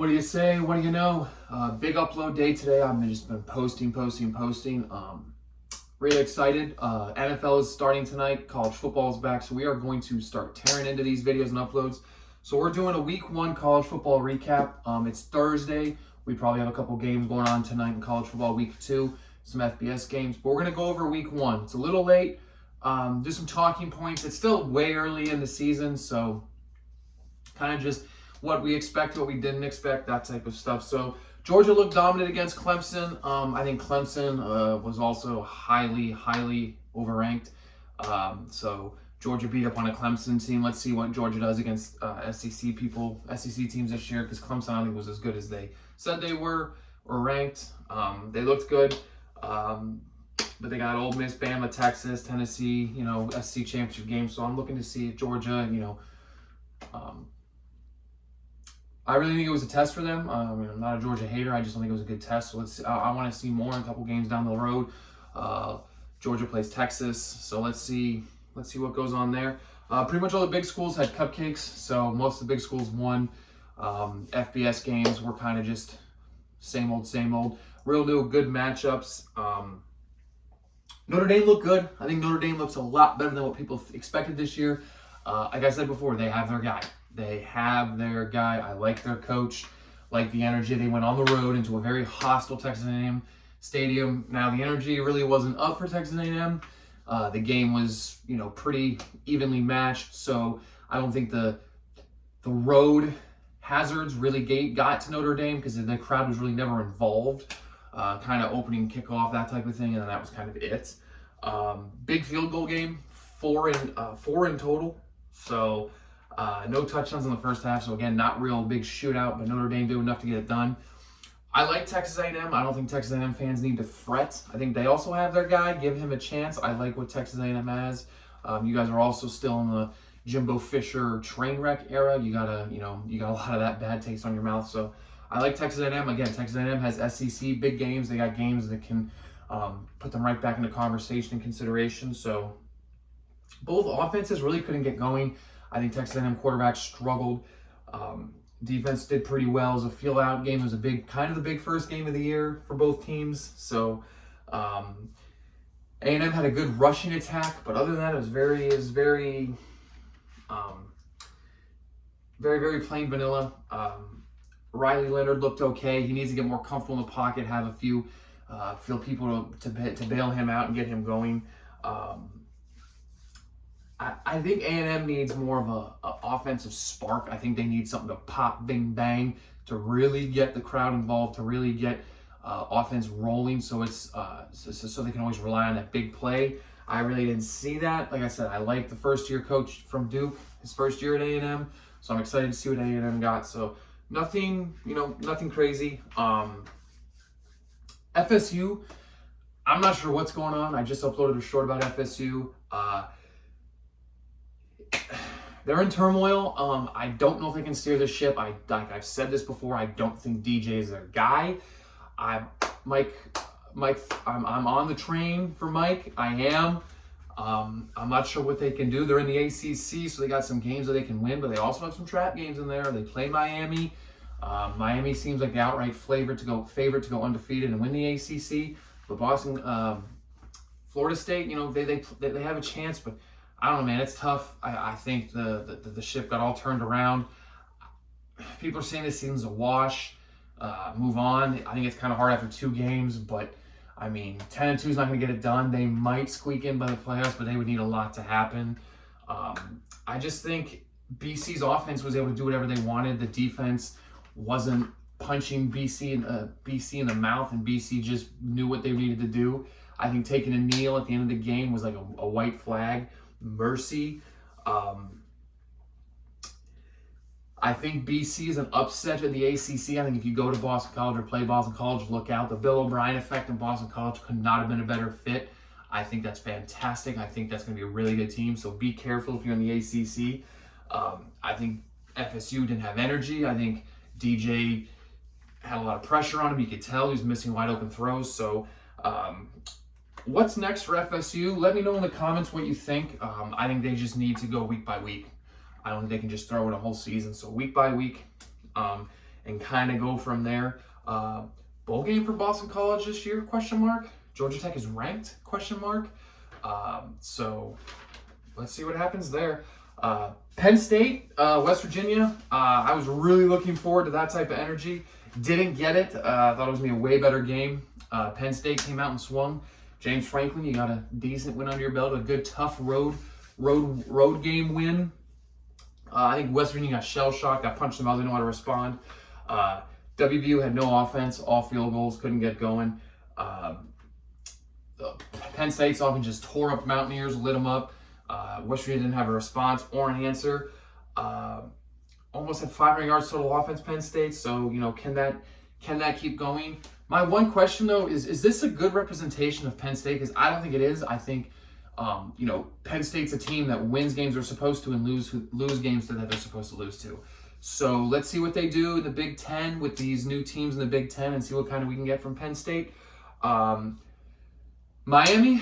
What do you say? What do you know? Big upload day today. I've just been posting. Really excited. NFL is starting tonight. College football is back. So we are going to start tearing into these videos and uploads. So we're doing a week 1 college football recap. It's Thursday. We probably have a couple games going on tonight in college football. Week 2, some FBS games. But we're going to go over week 1. It's a little late. Do some talking points. It's still way early in the season. So kind of just what we expect, what we didn't expect, that type of stuff. So Georgia looked dominant against Clemson. I think Clemson was also highly overranked. So Georgia beat up on a Clemson team. Let's see what Georgia does against SEC teams this year, because Clemson, I think, was as good as they said they were or ranked. They looked good. But they got Ole Miss, Bama, Texas, Tennessee, SEC championship games. So I'm looking to see if Georgia, I really think it was a test for them. I'm not a Georgia hater. I just don't think it was a good test. So let's see. I want to see more in a couple games down the road. Georgia plays Texas, so let's see what goes on there. Pretty much all the big schools had cupcakes, so most of the big schools won. FBS games were kind of just same old. Real new good matchups. Notre Dame looked good. I think Notre Dame looks a lot better than what people expected this year. Like I said before, they have their guy. I like their coach, like the energy. They went on the road into a very hostile Texas A&M stadium. Now, the energy really wasn't up for Texas A&M. The game was, pretty evenly matched. So I don't think the road hazards really got to Notre Dame, because the crowd was really never involved. Kind of opening kickoff, that type of thing, and that was kind of it. Big field goal game, four in total. So no touchdowns in the first half. So again, not real big shootout, but Notre Dame did enough to get it done. I like Texas A&M. I don't think Texas A&M fans need to fret. I think they also have their guy. Give him a chance. I like what Texas A&M has. You guys are also still in the Jimbo Fisher train wreck era. You got a lot of that bad taste on your mouth. So I like Texas A&M. Again, Texas A&M has SEC big games. They got games that can put them right back into conversation and consideration. So both offenses really couldn't get going. I think Texas A&M quarterback struggled. Defense did pretty well. It was a feel-out game. It was kind of the big first game of the year for both teams. So A&M had a good rushing attack, but other than that, it was very plain vanilla. Riley Leonard looked okay. He needs to get more comfortable in the pocket, have a few people to bail him out and get him going. I think A&M needs more of a offensive spark. I think they need something to pop, bing, bang, to really get the crowd involved, to really get offense rolling, so it's so they can always rely on that big play. I really didn't see that. Like I said, I like the first-year coach from Duke, his first year at A&M, so I'm excited to see what A&M got. So nothing crazy. FSU, I'm not sure what's going on. I just uploaded a short about FSU. They're in turmoil. I don't know if they can steer the ship. I've said this before. I don't think DJ is their guy. I'm on the train for Mike. I am. I'm not sure what they can do. They're in the ACC, so they got some games that they can win, but they also have some trap games in there. They play Miami. Miami seems like the outright favorite to go undefeated and win the ACC. But Boston, Florida State, they have a chance, but I don't know, man. It's tough. I think the ship got all turned around. People are saying this season's a wash. Move on. I think it's kind of hard after 2 games, but 10-2 is not going to get it done. They might squeak in by the playoffs, but they would need a lot to happen. I just think BC's offense was able to do whatever they wanted. The defense wasn't punching BC in the mouth, and BC just knew what they needed to do. I think taking a kneel at the end of the game was like a white flag. Mercy. I think BC is an upset in the ACC. I think if you go to Boston College or play Boston College, look out. The Bill O'Brien effect in Boston College could not have been a better fit. I think that's fantastic. I think that's going to be a really good team. So be careful if you're in the ACC. I think FSU didn't have energy. I think DJ had a lot of pressure on him. You could tell he was missing wide open throws. So what's next for FSU? Let me know in the comments what you think. I think they just need to go week by week. I don't think they can just throw it a whole season. So week by week. and kind of go from there. Bowl game for Boston College this year? Question mark. Georgia Tech is ranked? Question mark. So let's see what happens there. Penn State, West Virginia. I was really looking forward to that type of energy. Didn't get it. Thought it was gonna be a way better game. Penn State came out and swung. James Franklin, you got a decent win under your belt, a good tough road game win. I think West Virginia got shell shocked, got punched in the mouth, didn't know how to respond. WVU had no offense, all field goals, couldn't get going. Penn State's offense just tore up Mountaineers, lit them up. West Virginia didn't have a response or an answer. Almost had 500 yards total offense, Penn State. So, can that keep going? My one question, though, is this a good representation of Penn State? Because I don't think it is. I think, Penn State's a team that wins games they're supposed to and lose games that they're supposed to lose to. So let's see what they do in the Big Ten with these new teams in the Big Ten and see what kind of we can get from Penn State. Miami,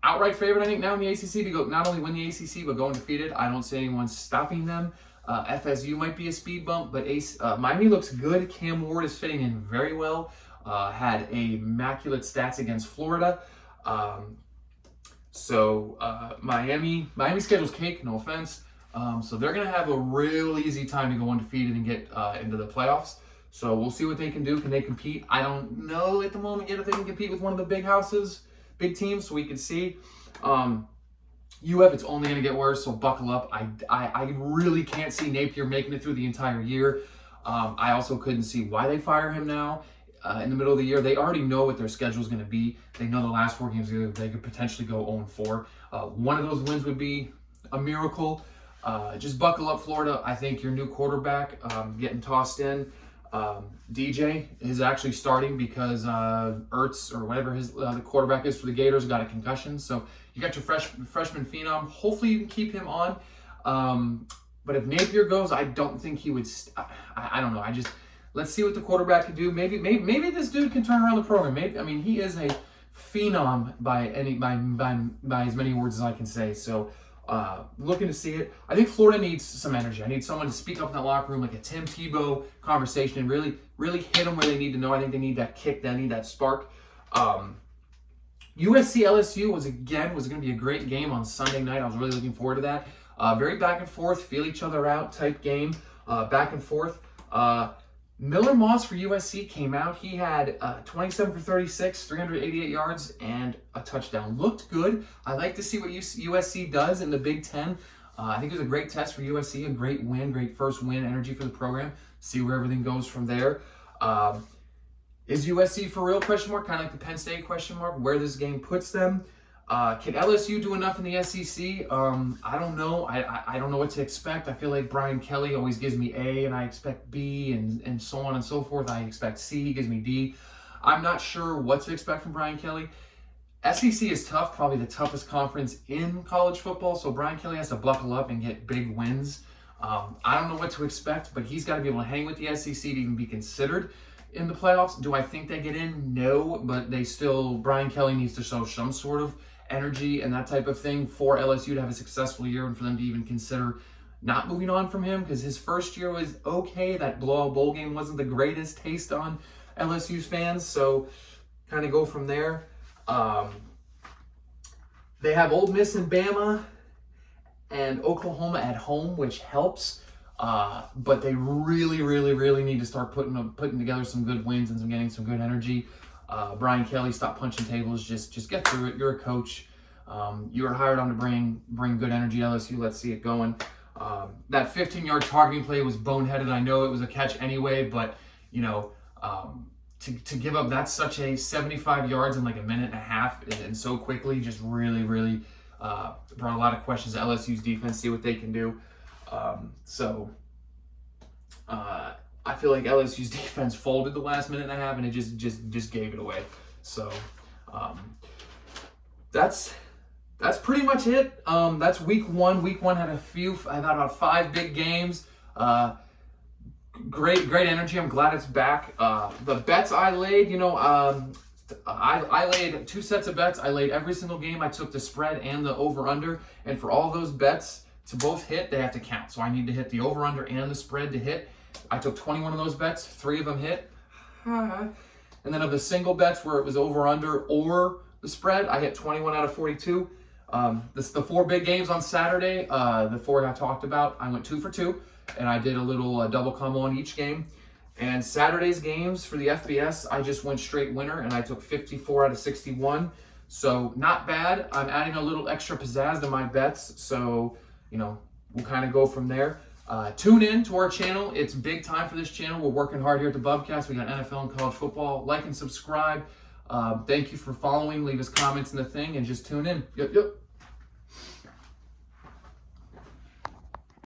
outright favorite, I think, now in the ACC to go not only win the ACC, but go undefeated. I don't see anyone stopping them. FSU might be a speed bump, but Miami looks good. Cam Ward is fitting in very well. Had immaculate stats against Florida. Miami schedule's cake, no offense. So they're going to have a real easy time to go undefeated and get into the playoffs. So we'll see what they can do. Can they compete? I don't know at the moment yet if they can compete with one of the big teams, so we can see. UF, it's only going to get worse, so buckle up. I really can't see Napier making it through the entire year. I also couldn't see why they fire him now in the middle of the year. They already know what their schedule is going to be. They know the last 4 games, they could potentially go 0-4. One of those wins would be a miracle. Just buckle up, Florida. I think your new quarterback getting tossed in. DJ is actually starting because Ertz or whatever the quarterback is for the Gators got a concussion. So you got your freshman phenom. Hopefully you can keep him on. But if Napier goes, I don't think he would. I don't know. Let's see what the quarterback can do. Maybe this dude can turn around the program. He is a phenom by as many words as I can say. So. Looking to see it. I think Florida needs some energy. I need someone to speak up in that locker room, like a Tim Tebow conversation, and really hit them where they need to know. I think they need that kick. They need that spark. USC LSU was going to be a great game on Sunday night. I was really looking forward to that. Very back and forth, feel each other out type game. Back and forth. Miller Moss for USC came out. He had 27 for 36, 388 yards, and a touchdown. Looked good. I like to see what USC does in the Big Ten. I think it was a great test for USC, a great win, great first win, energy for the program. See where everything goes from there. Is USC for real? Question mark. Kind of like the Penn State question mark. Where this game puts them. Can LSU do enough in the SEC? I don't know. I don't know what to expect. I feel like Brian Kelly always gives me A, and I expect B, and so on and so forth. I expect C, he gives me D. I'm not sure what to expect from Brian Kelly. SEC is tough, probably the toughest conference in college football, so Brian Kelly has to buckle up and get big wins. I don't know what to expect, but he's got to be able to hang with the SEC to even be considered in the playoffs. Do I think they get in? No, but Brian Kelly needs to show some sort of energy and that type of thing for LSU to have a successful year and for them to even consider not moving on from him, because his first year was okay. That blowout bowl game wasn't the greatest taste on LSU's fans, so kind of go from there. They have Ole Miss and Bama and Oklahoma at home, which helps, but they really need to start putting together some good wins and getting some good energy. Brian Kelly, stop punching tables. Just get through it. You're a coach. You were hired on to bring good energy to LSU. Let's see it going. That 15-yard targeting play was boneheaded. I know it was a catch anyway, but to give up that's such a 75 yards in like a minute and a half and so quickly just really brought a lot of questions to LSU's defense. See what they can do. I feel like LSU's defense folded the last minute and a half, and it just gave it away. So that's pretty much it. That's week one. Week one had I had about 5 big games. Great energy. I'm glad it's back. The bets I laid, I laid 2 sets of bets. I laid every single game. I took the spread and the over-under, and for all those bets to both hit, they have to count. So I need to hit the over-under and the spread to hit. I took 21 of those bets. 3 of them hit. And then of the single bets where it was over, under, or the spread, I hit 21 out of 42. The 4 big games on Saturday, the 4 I talked about, I went 2 for 2, and I did a little double combo on each game. And Saturday's games for the FBS, I just went straight winner, and I took 54 out of 61. So not bad. I'm adding a little extra pizzazz to my bets, so we'll kind of go from there. Tune in to our channel. It's big time for this channel. We're working hard here at the Bubcast. We got NFL and college football. Like and subscribe. Thank you for following. Leave us comments in the thing and just tune in. Yep.